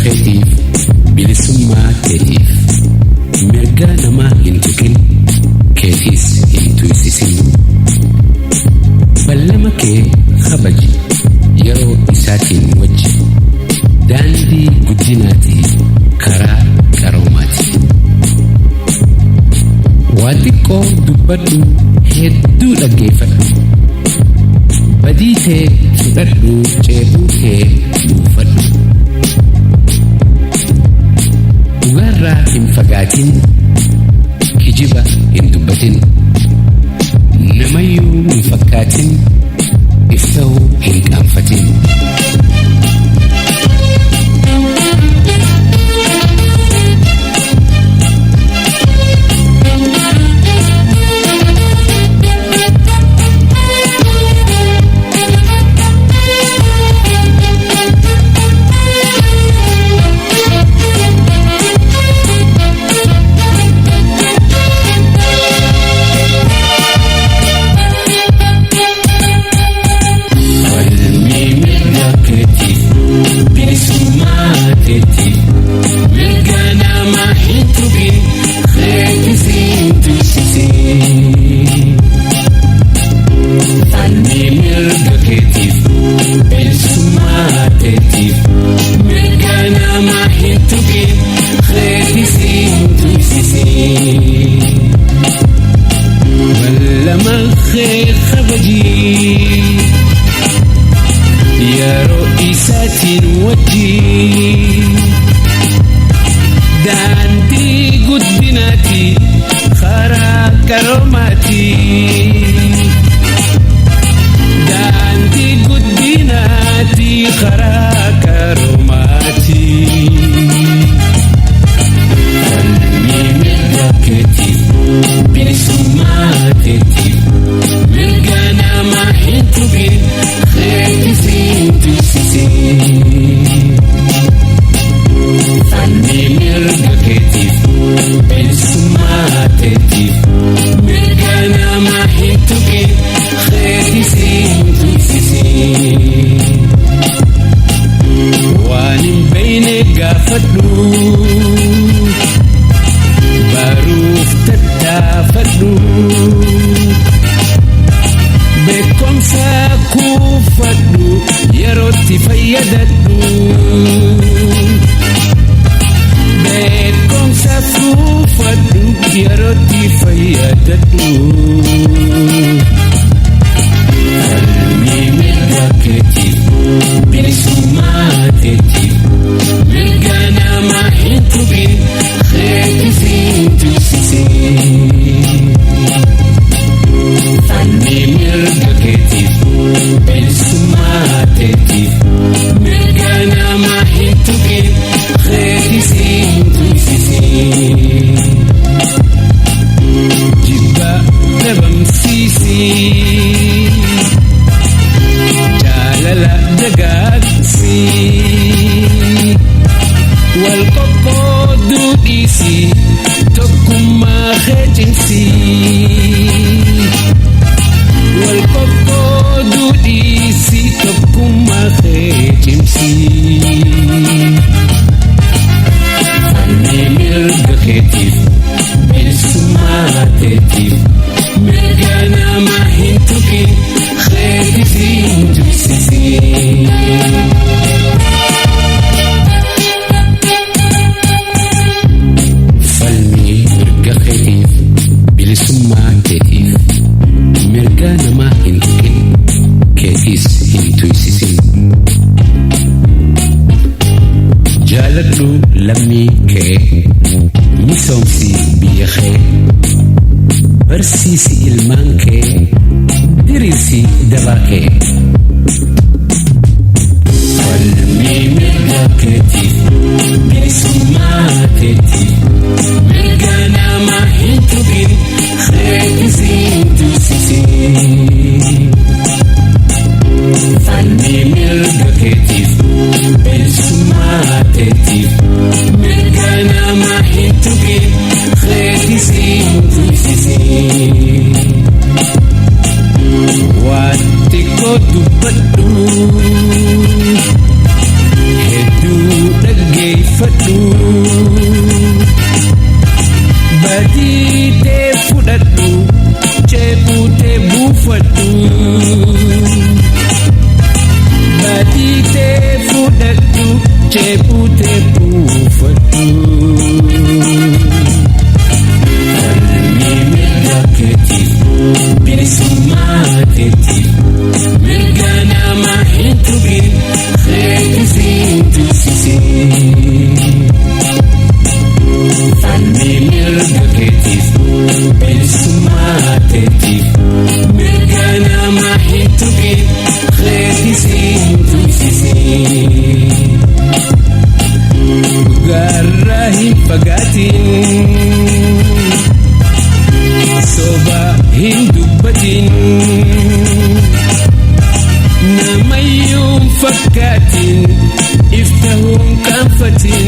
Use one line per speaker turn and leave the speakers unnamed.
keetiif bilisummaa keetiif mirga namaa hin tuqin keetiis hin tuysisin. Ballama kee kabaji yeroo isaatiin wajji daandii guddinaati karaa qaroomaati. Waa xiqqoo dubbadhu hedduu dhaggeeffadhu. Badii tee fudhadhu ceebuu kee buufadhu. Dhugaarraa hin fagaatin kijiba hin dubbatin. Namayyuu hin fakkaatin ifta'uu hin qaanfatin. Yeroo isaatiin wajji daandii guddinaati karaa qaroomaati. Daandii guddinaati karaa qaroomaati. Falmii mirga keetiif bilisummaa keetiif mirga namaa hin tuqin keetiif hin tuysisin. Falmii mirga keetiif bilisummaa keetiif mirga namaa hin tuqin keetiif hin tuysisin. Waan hin beekne gaafadhu baruuf tattaafadhu. Beekumsa kuufadhu yerootti fayyadadhu. Beekumsa kuufadhu yerootti fayyadadhu. Falmii mirga keetiif bilisummaa keetiif mirga namaa hin tuqin keetiif hin tuysisin. Falmii mirga keetiif bilisummaa keetiif mirga namaa hin tuqin keetiif hin tuysisin. Jibba dhabamsiisi jaalala dagaagsi wal qoqqooduu dhiisi tokkummaa kee cimsi. Wal qoqqooduu dhiisi tokkummaa kee cimsi. Falmii mirga keetiif bilisummaa keetiif mirga namaa hin tuqin keetiif hin tuysisin. Falmii mirga keetiif bilisummaa keetiif mirga namaa hin tuqin keetiif hin tuysisin. Jaaladhu lammii kee misoomsi biyya kee barsiisi ilmaan kee diriirsi daba kee. Falmii mirga keetiif bilisummaa keetiif mirga namaa hin tuqin keetiif hin tuysisin. Falmii mirga keetiif bilisummaa keetiif mirga namaa hin tuqin keetiif hin tuysisin. Waan xiqqoo dubbadhu hedduu dhaggeeffadhu. teepu fatu falmi mirga keetiif bilisummaa keetiif mirga nama hin tuqin keetiin tuqsisin falmi mirga keetiif bilisummaa keetiif mirga nama hin tuqin keetiin tuqsisin garra hin fagaatin soba hin dubbatin namayyuun fakkaatin iftahuun qaanfatin